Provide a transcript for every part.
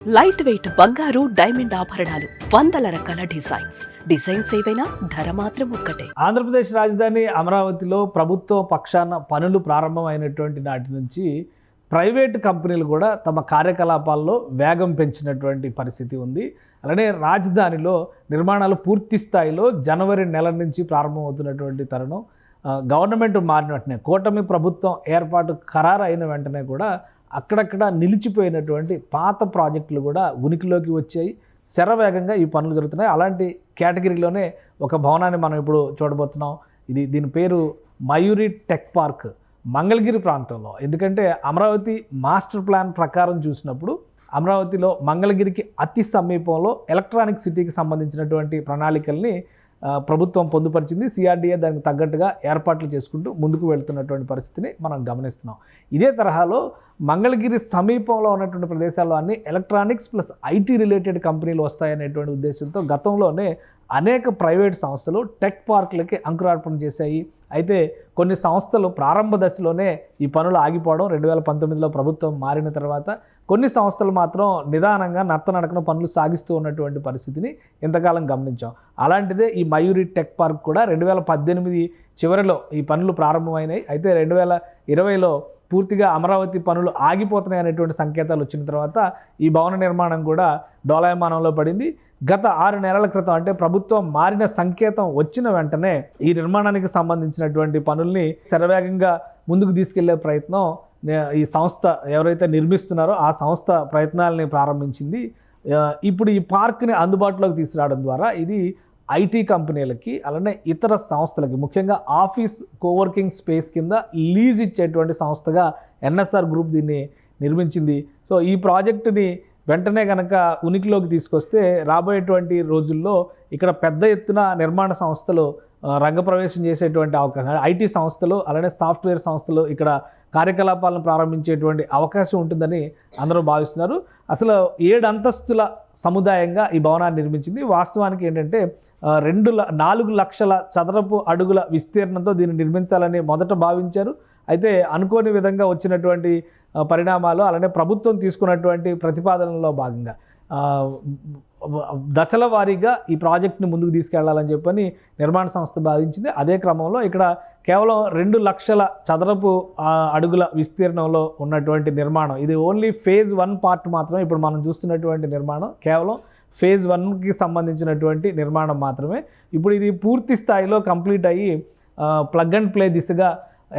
Light weight బంగారు diamond ఆభరణాలు, వందల రకాల డిజైన్స్ ఏవైనా ధర మాత్రం ఒక్కటే. ఆంధ్రప్రదేశ్ రాజధాని అమరావతిలో ప్రభుత్వ పక్షాన పనులు ప్రారంభమైనటువంటి నాటి నుంచి ప్రైవేట్ కంపెనీలు కూడా తమ కార్యకలాపాల్లో వేగం పెంచినటువంటి పరిస్థితి ఉంది. అలానే రాజధానిలో నిర్మాణాలు పూర్తి స్థాయిలో జనవరి నెల నుంచి ప్రారంభమవుతున్నటువంటి తరుణం. గవర్నమెంట్ మారిన వెంటనే, కూటమి ప్రభుత్వం ఏర్పాటు ఖరారు అయిన వెంటనే కూడా అక్కడక్కడ నిలిచిపోయినటువంటి పాత ప్రాజెక్టులు కూడా ఉనికిలోకి వచ్చాయి. శరవేగంగా ఈ పనులు జరుగుతున్నాయి. అలాంటి కేటగిరీలోనే ఒక భవనాన్ని మనం ఇప్పుడు చూడబోతున్నాం. దీని పేరు మయూరి టెక్ పార్క్, మంగళగిరి ప్రాంతంలో. ఎందుకంటే అమరావతి మాస్టర్ ప్లాన్ ప్రకారం చూసినప్పుడు అమరావతిలో మంగళగిరికి అతి సమీపంలో ఎలక్ట్రానిక్ సిటీకి సంబంధించినటువంటి ప్రణాళికల్ని ప్రభుత్వం పొందుపరిచింది. సిఆర్డీఏ దానికి తగ్గట్టుగా ఏర్పాట్లు చేసుకుంటూ ముందుకు వెళ్తున్నటువంటి పరిస్థితిని మనం గమనిస్తున్నాం. ఇదే తరహాలో మంగళగిరి సమీపంలో ఉన్నటువంటి ప్రదేశాల్లో అన్ని ఎలక్ట్రానిక్స్ ప్లస్ ఐటీ రిలేటెడ్ కంపెనీలు వస్తాయనేటువంటి ఉద్దేశంతో గతంలోనే అనేక ప్రైవేట్ సంస్థలు టెక్ పార్కులకి అంకురార్పణ చేశాయి. అయితే కొన్ని సంస్థలు ప్రారంభ దశలోనే ఈ పనులు ఆగిపోవడం, 2019లో ప్రభుత్వం మారిన తర్వాత కొన్ని సంస్థలు మాత్రం నిదానంగా నత్తనడకన పనులు సాగిస్తూ ఉన్నటువంటి పరిస్థితిని ఇంతకాలం గమనించాం. అలాంటిదే ఈ మయూరి టెక్ పార్క్ కూడా 2018 చివరిలో ఈ పనులు ప్రారంభమైనాయి. అయితే 2020లో పూర్తిగా అమరావతి పనులు ఆగిపోతున్నాయి అనేటువంటి సంకేతాలు వచ్చిన తర్వాత ఈ భవన నిర్మాణం కూడా డోలాయమానంలో పడింది. గత 6 నెలల క్రితం, అంటే ప్రభుత్వం మారిన సంకేతం వచ్చిన వెంటనే ఈ నిర్మాణానికి సంబంధించినటువంటి పనుల్ని శరవేగంగా ముందుకు తీసుకెళ్లే ప్రయత్నం ఈ సంస్థ ఎవరైతే నిర్మిస్తున్నారో ఆ సంస్థ ప్రయత్నాలని ప్రారంభించింది. ఇప్పుడు ఈ పార్క్ని అందుబాటులోకి తీసుకురావడం ద్వారా ఇది ఐటీ కంపెనీలకి అలానే ఇతర సంస్థలకి, ముఖ్యంగా ఆఫీస్ కోవర్కింగ్ స్పేస్ కింద లీజ్ ఇచ్చేటువంటి సంస్థగా ఎన్ఎస్ఆర్ గ్రూప్ దీన్ని నిర్మించింది. సో ఈ ప్రాజెక్టుని వెంటనే కనుక ఉనికిలోకి తీసుకొస్తే రాబోయేటువంటి రోజుల్లో ఇక్కడ పెద్ద ఎత్తున నిర్మాణ సంస్థలు రంగప్రవేశం చేసేటువంటి అవకాశం, ఐటీ సంస్థలు అలానే సాఫ్ట్వేర్ సంస్థలు ఇక్కడ కార్యకలాపాలను ప్రారంభించేటువంటి అవకాశం ఉంటుందని అందరూ భావిస్తున్నారు. అసలు 7 అంతస్తుల సముదాయంగా ఈ భవనాన్ని నిర్మించింది. వాస్తవానికి ఏంటంటే 4 లక్షల చదరపు అడుగుల విస్తీర్ణంతో దీన్ని నిర్మించాలని మొదట భావించారు. అయితే అనుకోని విధంగా వచ్చినటువంటి పరిణామాలు అలానే ప్రభుత్వం తీసుకున్నటువంటి ప్రతిపాదనలో భాగంగా దశల వారీగా ఈ ప్రాజెక్ట్ని ముందుకు తీసుకెళ్లాలని చెప్పని నిర్మాణ సంస్థ భావించింది. అదే క్రమంలో ఇక్కడ కేవలం 2 లక్షల చదరపు అడుగుల విస్తీర్ణంలో ఉన్నటువంటి నిర్మాణం, ఇది ఓన్లీ ఫేజ్ 1 పార్ట్ మాత్రమే. ఇప్పుడు మనం చూస్తున్నటువంటి నిర్మాణం కేవలం ఫేజ్ 1కి సంబంధించినటువంటి నిర్మాణం మాత్రమే. ఇప్పుడు ఇది పూర్తి స్థాయిలో కంప్లీట్ అయ్యి ప్లగ్ అండ్ ప్లే దిశగా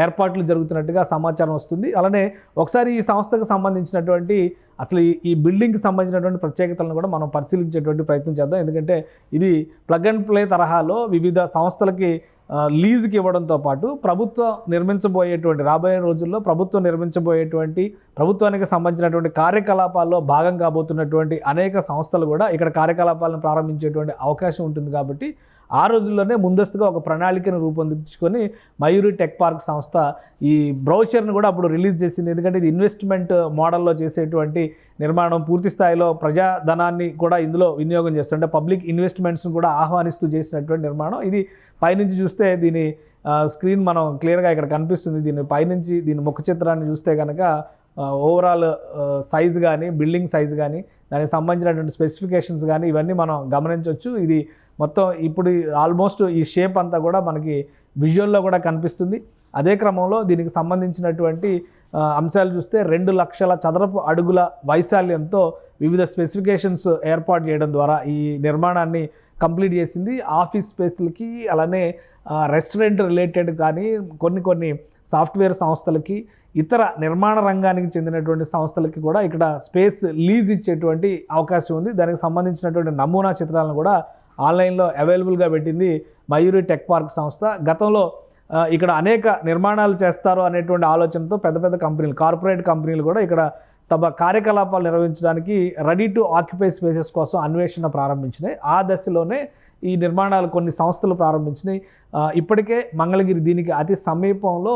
ఏర్పాట్లు జరుగుతున్నట్టుగా సమాచారం వస్తుంది. అలానే ఒకసారి ఈ సంస్థకు సంబంధించినటువంటి అసలు ఈ బిల్డింగ్కి సంబంధించినటువంటి ప్రత్యేకతలను కూడా మనం పరిశీలించేటువంటి ప్రయత్నం చేద్దాం. ఎందుకంటే ఇది ప్లగ్ అండ్ ప్లే తరహాలో వివిధ సంస్థలకి లీజుకి ఇవ్వడంతో పాటు రాబోయే రోజుల్లో ప్రభుత్వం నిర్మించబోయేటువంటి ప్రభుత్వానికి సంబంధించినటువంటి కార్యకలాపాల్లో భాగం కాబోతున్నటువంటి అనేక సంస్థలు కూడా ఇక్కడ కార్యకలాపాలను ప్రారంభించేటువంటి అవకాశం ఉంటుంది. కాబట్టి ఆ రోజుల్లోనే ముందస్తుగా ఒక ప్రణాళికను రూపొందించుకొని మయూరి టెక్ పార్క్ సంస్థ ఈ బ్రౌచర్ను కూడా అప్పుడు రిలీజ్ చేసింది. ఎందుకంటే ఇది ఇన్వెస్ట్మెంట్ మోడల్లో చేసేటువంటి నిర్మాణం, పూర్తి స్థాయిలో ప్రజాధనాన్ని కూడా ఇందులో వినియోగం చేస్తుంటే పబ్లిక్ ఇన్వెస్ట్మెంట్స్ను కూడా ఆహ్వానిస్తూ చేసినటువంటి నిర్మాణం. ఇది పైనుంచి చూస్తే దీని స్క్రీన్ మనం క్లియర్గా ఇక్కడ కనిపిస్తుంది. దీని పైనుంచి దీని ముఖ చిత్రాన్ని చూస్తే కనుక ఓవరాల్ సైజ్ కానీ, బిల్డింగ్ సైజ్ కానీ, దానికి సంబంధించినటువంటి స్పెసిఫికేషన్స్ కానీ ఇవన్నీ మనం గమనించవచ్చు. ఇది మొత్తం ఇప్పుడు ఆల్మోస్ట్ ఈ షేప్ అంతా కూడా మనకి విజువల్లో కూడా కనిపిస్తుంది. అదే క్రమంలో దీనికి సంబంధించినటువంటి అంశాలు చూస్తే 2 లక్షల చదరపు అడుగుల వైశాల్యంతో వివిధ స్పెసిఫికేషన్స్ ఏర్పాటు చేయడం ద్వారా ఈ నిర్మాణాన్ని కంప్లీట్ చేసింది. ఆఫీస్ స్పేస్లకి అలానే రెస్టారెంట్ రిలేటెడ్ కానీ కొన్ని సాఫ్ట్వేర్ సంస్థలకి, ఇతర నిర్మాణ రంగానికి చెందినటువంటి సంస్థలకి కూడా ఇక్కడ స్పేస్ లీజ్ ఇచ్చేటువంటి అవకాశం ఉంది. దానికి సంబంధించినటువంటి నమూనా చిత్రాలను కూడా ఆన్లైన్లో అవైలబుల్గా పెట్టింది మయూరి టెక్ పార్క్ సంస్థ. గతంలో ఇక్కడ అనేక నిర్మాణాలు చేస్తారు అనేటువంటి ఆలోచనతో పెద్ద పెద్ద కంపెనీలు, కార్పొరేట్ కంపెనీలు కూడా ఇక్కడ తమ కార్యకలాపాలు నిర్వహించడానికి రెడీ టు ఆక్యుపై స్పేసెస్ కోసం అన్వేషణ ప్రారంభించినాయి. ఆ దశలోనే ఈ నిర్మాణాలు కొన్ని సంస్థలు ప్రారంభించినాయి. ఇప్పటికే మంగళగిరి, దీనికి అతి సమీపంలో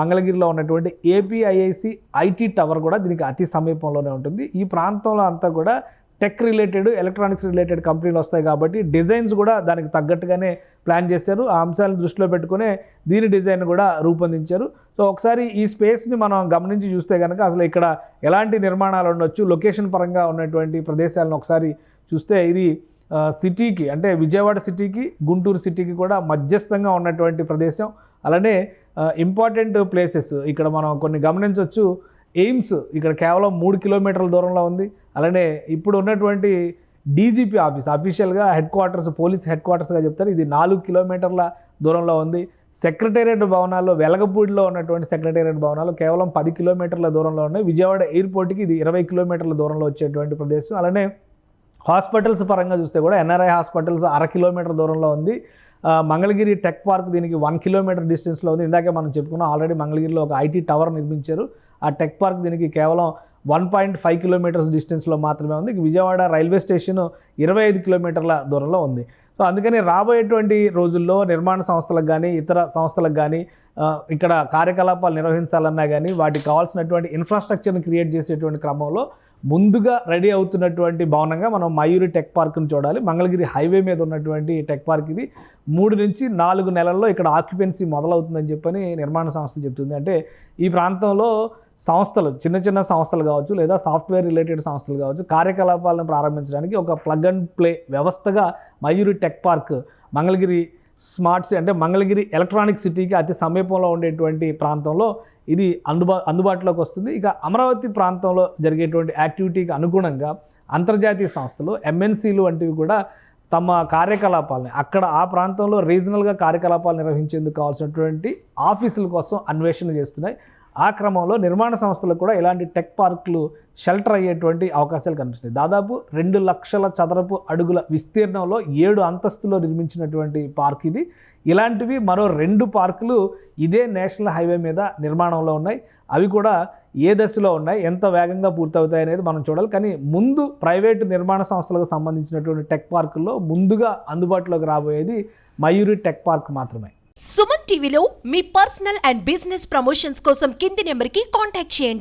మంగళగిరిలో ఉన్నటువంటి ఏపీఐఐసి ఐటీ టవర్ కూడా దీనికి అతి సమీపంలోనే ఉంటుంది. ఈ ప్రాంతంలో అంతా కూడా టెక్ రిలేటెడ్, ఎలక్ట్రానిక్స్ రిలేటెడ్ కంపెనీలు వస్తాయి కాబట్టి డిజైన్స్ కూడా దానికి తగ్గట్టుగానే ప్లాన్ చేశారు. ఆ అంశాలను దృష్టిలో పెట్టుకునే దీని డిజైన్ కూడా రూపొందించారు. సో ఒకసారి ఈ స్పేస్ని మనం గమనించి చూస్తే కనుక అసలు ఇక్కడ ఎలాంటి నిర్మాణాలు ఉండొచ్చు, లొకేషన్ పరంగా ఉన్నటువంటి ప్రదేశాలను ఒకసారి చూస్తే ఇది సిటీకి అంటే విజయవాడ సిటీకి, గుంటూరు సిటీకి కూడా మధ్యస్థంగా ఉన్నటువంటి ప్రదేశం. అలానే ఇంపార్టెంట్ ప్లేసెస్ ఇక్కడ మనం కొన్ని గమనించవచ్చు. ఎయిమ్స్ ఇక్కడ కేవలం 3 కిలోమీటర్ల దూరంలో ఉంది. అలానే ఇప్పుడు ఉన్నటువంటి డీజీపీ ఆఫీస్ అఫీషియల్గా హెడ్ క్వార్టర్స్, పోలీస్ హెడ్ క్వార్టర్స్గా చెప్తారు, ఇది 4 కిలోమీటర్ల దూరంలో ఉంది. సెక్రటేరియట్ భవనాల్లో వెలగపూడిలో ఉన్నటువంటి సెక్రటేరియట్ భవనాలు కేవలం 10 కిలోమీటర్ల దూరంలో ఉన్నాయి. విజయవాడ ఎయిర్పోర్ట్కి ఇది 20 కిలోమీటర్ల దూరంలో వచ్చేటువంటి ప్రదేశం. అలానే హాస్పిటల్స్ పరంగా చూస్తే కూడా ఎన్ఆర్ఐ హాస్పిటల్స్ 1/2 కిలోమీటర్ దూరంలో ఉంది. మంగళగిరి టెక్ పార్క్ దీనికి 1 కిలోమీటర్ డిస్టెన్స్లో ఉంది. ఇందాకే మనం చెప్పుకున్నాం, ఆల్రెడీ మంగళగిరిలో ఒక ఐటీ టవర్ నిర్మించారు. ఆ టెక్ పార్క్ దీనికి కేవలం 1.5 కిలోమీటర్స్ డిస్టెన్స్లో మాత్రమే ఉంది. విజయవాడ రైల్వే స్టేషన్ 25 కిలోమీటర్ల దూరంలో ఉంది. సో అందుకని రాబోయేటువంటి రోజుల్లో నిర్మాణ సంస్థలకు కానీ, ఇతర సంస్థలకు కానీ ఇక్కడ కార్యకలాపాలు నిర్వహించాలన్నా కానీ వాటికి కావాల్సినటువంటి ఇన్ఫ్రాస్ట్రక్చర్ని క్రియేట్ చేసేటువంటి క్రమంలో ముందుగా రెడీ అవుతున్నటువంటి భవనంగా మనం మయూరి టెక్ పార్క్ని చూడాలి. మంగళగిరి హైవే మీద ఉన్నటువంటి టెక్ పార్క్ ఇది 3 నుంచి 4 నెలల్లో ఇక్కడ ఆక్యుపెన్సీ మొదలవుతుందని చెప్పని నిర్మాణ సంస్థ చెప్తుంది. అంటే ఈ ప్రాంతంలో సంస్థలు, చిన్న చిన్న సంస్థలు కావచ్చు లేదా సాఫ్ట్వేర్ రిలేటెడ్ సంస్థలు కావచ్చు, కార్యకలాపాలను ప్రారంభించడానికి ఒక ప్లగ్ అండ్ ప్లే వ్యవస్థగా మయూరి టెక్ పార్క్ మంగళగిరి అంటే మంగళగిరి ఎలక్ట్రానిక్ సిటీకి అతి సమీపంలో ఉండేటువంటి ప్రాంతంలో ఇది అందుబాటులోకి వస్తుంది. ఇక అమరావతి ప్రాంతంలో జరిగేటువంటి యాక్టివిటీకి అనుగుణంగా అంతర్జాతీయ సంస్థలు, ఎంఎన్సీలు వంటివి కూడా తమ కార్యకలాపాలని అక్కడ ఆ ప్రాంతంలో రీజనల్గా కార్యకలాపాలు నిర్వహించేందుకు కావాల్సినటువంటి ఆఫీసుల కోసం అన్వేషణ చేస్తున్నాయి. ఆ క్రమంలో నిర్మాణ సంస్థలకు కూడా ఇలాంటి టెక్ పార్కులు షెల్టర్ అయ్యేటువంటి అవకాశాలు కనిపిస్తున్నాయి. దాదాపు 2 లక్షల చదరపు అడుగుల విస్తీర్ణంలో 7 అంతస్తులో నిర్మించినటువంటి పార్క్ ఇది. ఇలాంటివి మరో 2 పార్కులు ఇదే నేషనల్ హైవే మీద నిర్మాణంలో ఉన్నాయి. అవి కూడా ఏ దశలో ఉన్నాయి, ఎంత వేగంగా పూర్తవుతాయి అనేది మనం చూడాలి. కానీ ముందు ప్రైవేటు నిర్మాణ సంస్థలకు సంబంధించినటువంటి టెక్ పార్కుల్లో ముందుగా అందుబాటులోకి రాబోయేది మయూరి టెక్ పార్క్ మాత్రమే. సుమన్ టీవీలో మీ పర్సనల్ అండ్ బిజినెస్ ప్రమోషన్స్ కోసం కింది నెంబర్కి కాంటాక్ట్ చేయండి.